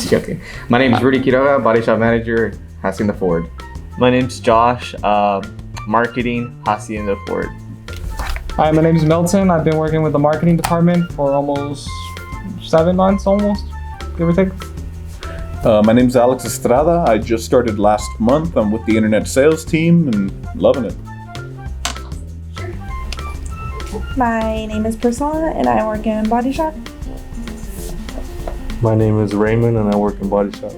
Just joking. My name is Rudy Quiroga, body shop manager, Hacienda Ford. My name's Josh, marketing, Hacienda Ford. Hi, my name is Milton. I've been working with the marketing department for almost 7 months, give or take. My name's Alex Estrada. I just started last month. I'm with the internet sales team and loving it. My name is Priscilla and I work in body shop. My name is Raymond and I work in body shop.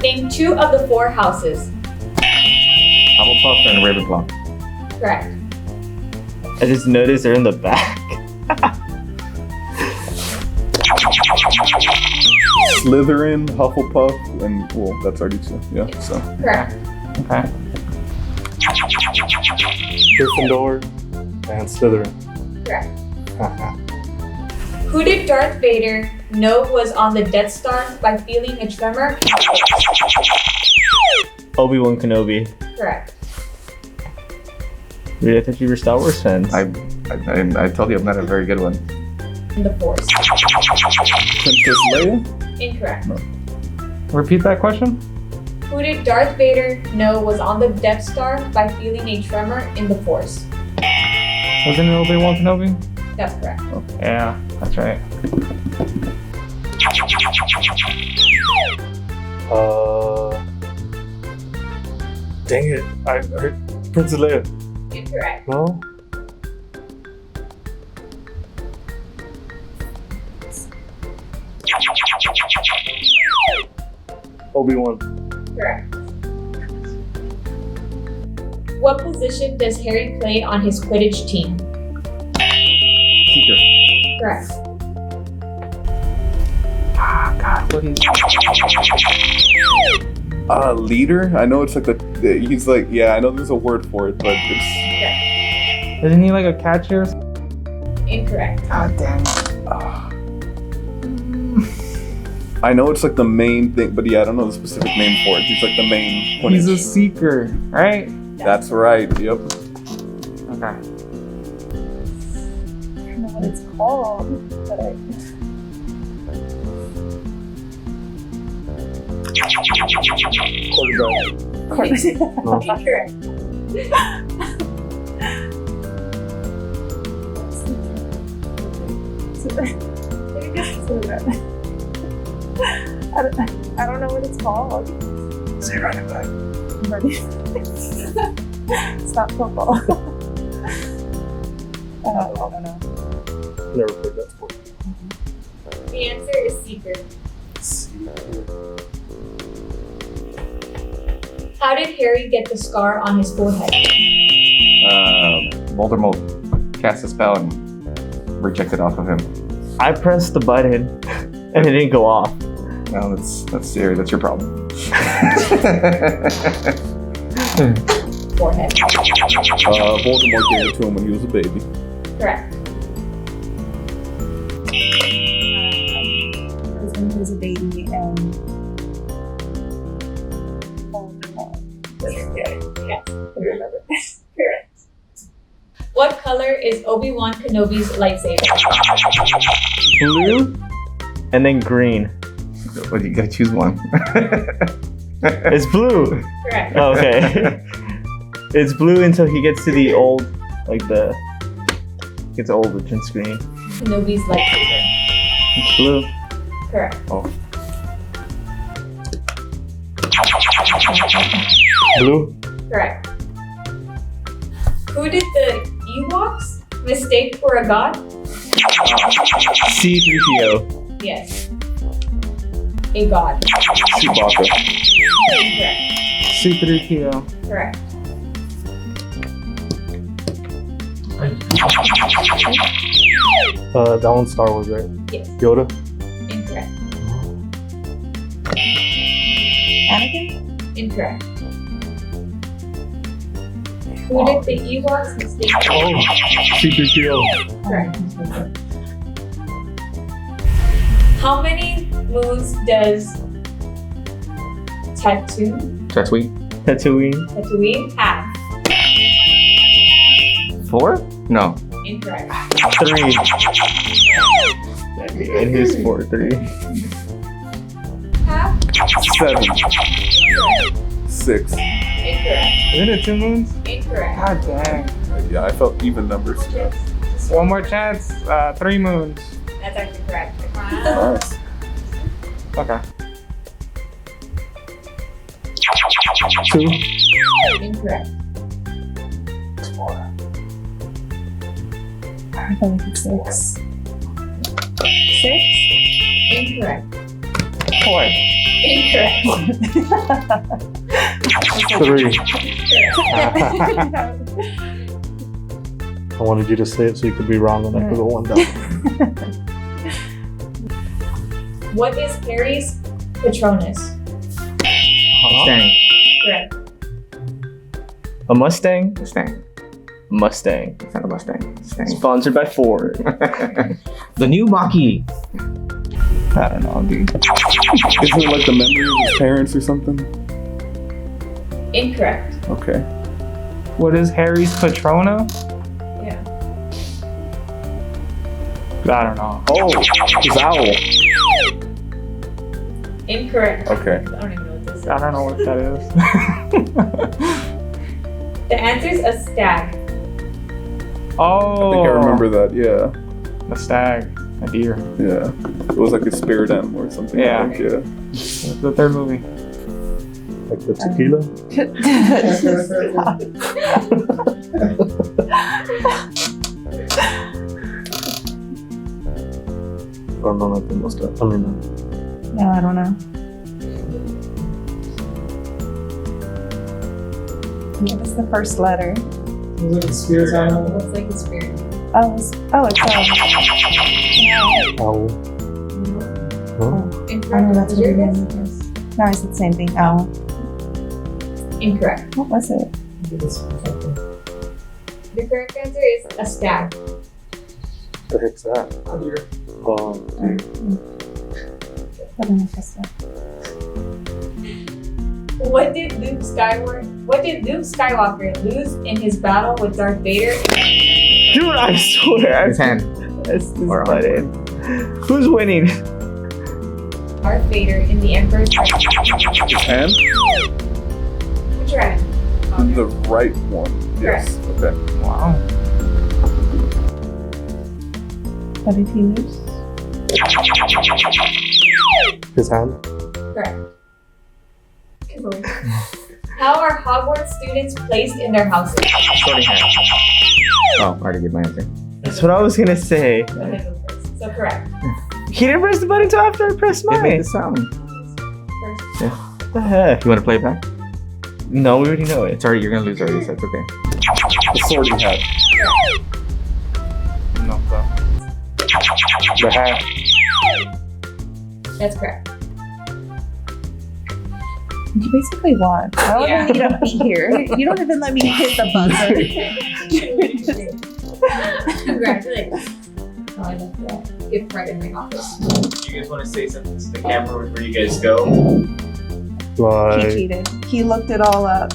Name 2 of the 4 houses. Hufflepuff and Ravenclaw. Correct. I just noticed they're in the back. Slytherin, Hufflepuff, and well, that's already 2. Yeah, so. Correct. Okay. Gryffindor and Slytherin. Correct. Who did Darth Vader know was on the Death Star by feeling a tremor? Obi-Wan Kenobi. Correct. Dude, I thought you were Star Wars fans. I told you I'm not a very good one. In the Force. Princess Leia? Incorrect. Repeat that question. Who did Darth Vader know was on the Death Star by feeling a tremor in the Force? Wasn't it Obi-Wan Kenobi? That's correct. Yeah, that's right. Dang it. I heard Princess Leia. Incorrect. No? Obi-Wan. Correct. What position does Harry play on his Quidditch team? Seeker. Correct. God, what is Leader? I know it's like he's like, yeah, I know there's a word for it, but it's... Correct. Isn't he like a catcher? Incorrect. God dang. I know it's like the main thing, but yeah, I don't know the specific name for it. He's like the main Quidditch. He's a seeker, right? That's right, yep. Okay. I don't know what it's called, but Quarterback. No. Incorrect. I don't know what it's called. Say running back. It's not football. I don't know. Never played that sport. The answer is Seeker. How did Harry get the scar on his forehead? Voldemort cast a spell and rejected off of him. I pressed the button and it didn't go off. No, that's serious. That's your problem. Forehead. Voldemort gave it to him when he was a baby. Correct. It was when he was a baby and Yes. I remember. Correct. What color is Obi-Wan Kenobi's lightsaber? Blue and then green. Well, you gotta choose one. It's blue. Correct. Oh, okay. It's blue until he gets to the old, gets old and screen. Kenobi's lightsaber. It's blue. Correct. Oh. Blue? Correct. Who did the Ewoks mistake for a god? C-3PO. Yes. A god. Chewbacca. Incorrect. C-3PO. Correct. That one's Star Wars, right? Yes. Yoda? Incorrect. Anakin? Incorrect. Who did the Ewoks mistake? C-3PO. Correct. How many moons does Tatooine. Tatooine have? 4? No. Incorrect. 3. And his 4, 3. Half? 7, 6. Incorrect. Isn't it 2 moons? Incorrect. God dang. Yeah, I felt even numbers. One more chance. 3 moons. That's actually correct. Nice. Okay. 2. Incorrect. I think it's 6. 6? Incorrect. 4. Incorrect. 3. Correct. I wanted you to say it so you could be wrong and I could go one down. What is Harry's Patronus? Mustang. Correct. A Mustang? Mustang. Mustang. It's not a Mustang. Mustang. Sponsored by Ford. The new Mach-E. I don't know, dude. Isn't it like the memory of his parents or something? Incorrect. Okay. What is Harry's Patrona? Yeah. I don't know. Oh, his owl. Incorrect. Okay. I don't even know what this is. I don't know what that is. The answer is a stag. Oh. I think I remember that. Yeah. A stag. A deer. Yeah. It was like a spirit animal or something. Yeah. I think, yeah. The 3rd movie. Like the tequila? Or no, like the mustache. I mean, No, I don't know. What was the first letter? Was it a spirit animal? Looks like a spirit. Oh, it's owl. No? Incorrect. that's Was what your it guess? is. No, I said the same thing. Owl. Incorrect. What was it? The correct answer is a stag. The heck's that? Oh, I don't know if that's that. What did Luke Skywalker lose in his battle with Darth Vader? Dude, I swear. His hand. That's button. Who's winning? Darth Vader in the Emperor's His hand? Which hand? The right one. Yes. Okay. Wow. What did he lose? his hand? Correct. How are Hogwarts students placed in their houses? Sorting hand. Oh, I already gave my answer. That's what I was gonna say. Go ahead, go first. So correct. He didn't press the button until after I pressed It made mine. the sound. First. What the heck? You want to play it back? No, we already know it. It's already, you're gonna lose already, so it's okay. The sorting hat. No, The hat. That's correct. You basically won. I don't Yeah. even need to be here. You don't even let me hit the buzzer. Congratulations. Oh, I love that. Gift card in my office. Do you guys want to say something to the camera before you guys go? He Like, cheated. He looked it all up.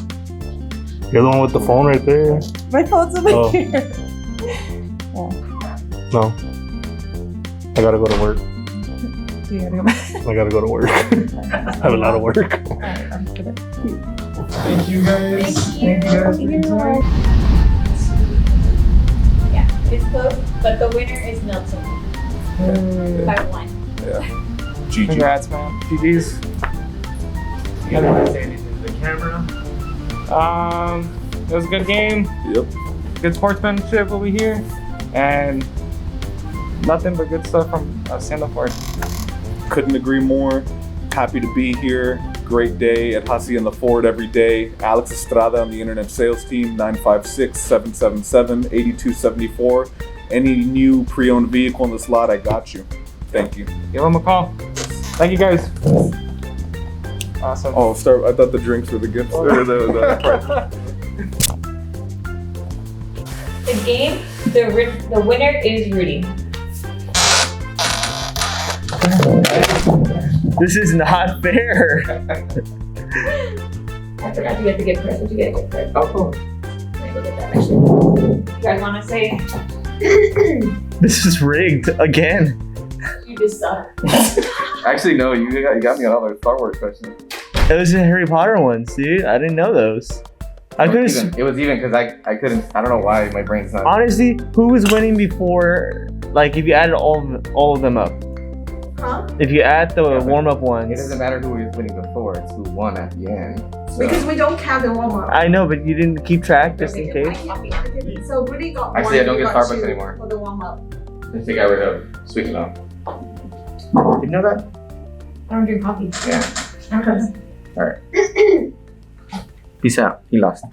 you're the one with the phone right there. My phone's over Oh. here. No. I gotta go to work. You gotta go back. I gotta go to work. I have a lot of work. Alright, I'm gonna- Thank you guys. Thank you. Thank you guys for your time. Yeah, it's close, but the winner is Milton by 1. GG. Congrats, man. GG's. You guys want to say anything to the camera? It was a good game. Yep. Good sportsmanship over here. And nothing but good stuff from Hacienda Ford. Couldn't agree more. Happy to be here. Great day at Hacienda Ford every day. Alex Estrada on the internet sales team, 956-777-8274. Any new pre-owned vehicle in this lot, I got you. Thank you. Give them a call. Thank you guys. Awesome. Oh, start. I thought the drinks were the gifts. Or the this game, the winner is Rudy. This is not fair. I forgot you get the gift card. Did you get a gift card? Oh, cool. Let me go get that actually. You guys want to say This is rigged again. you just suck? Actually, no, you got me on all the Star Wars questions. It was the Harry Potter ones, dude. I didn't know those. I could have. It was even because I couldn't. I don't know why my brain's not. Honestly, who was winning before? Like, if you added all of them up. Huh? If you add the Yeah, but warm-up It ones. doesn't matter who was winning before; it's who won at the end. So, Because we don't count the warm up. I know, but you didn't keep track just in case. So Rudy got Actually, one, I don't you get got Starbucks two anymore. for the warm up. I think I rid of Sweet and Low. Did you know that? I don't drink coffee. Yeah. Okay. All right. Peace out. He lost.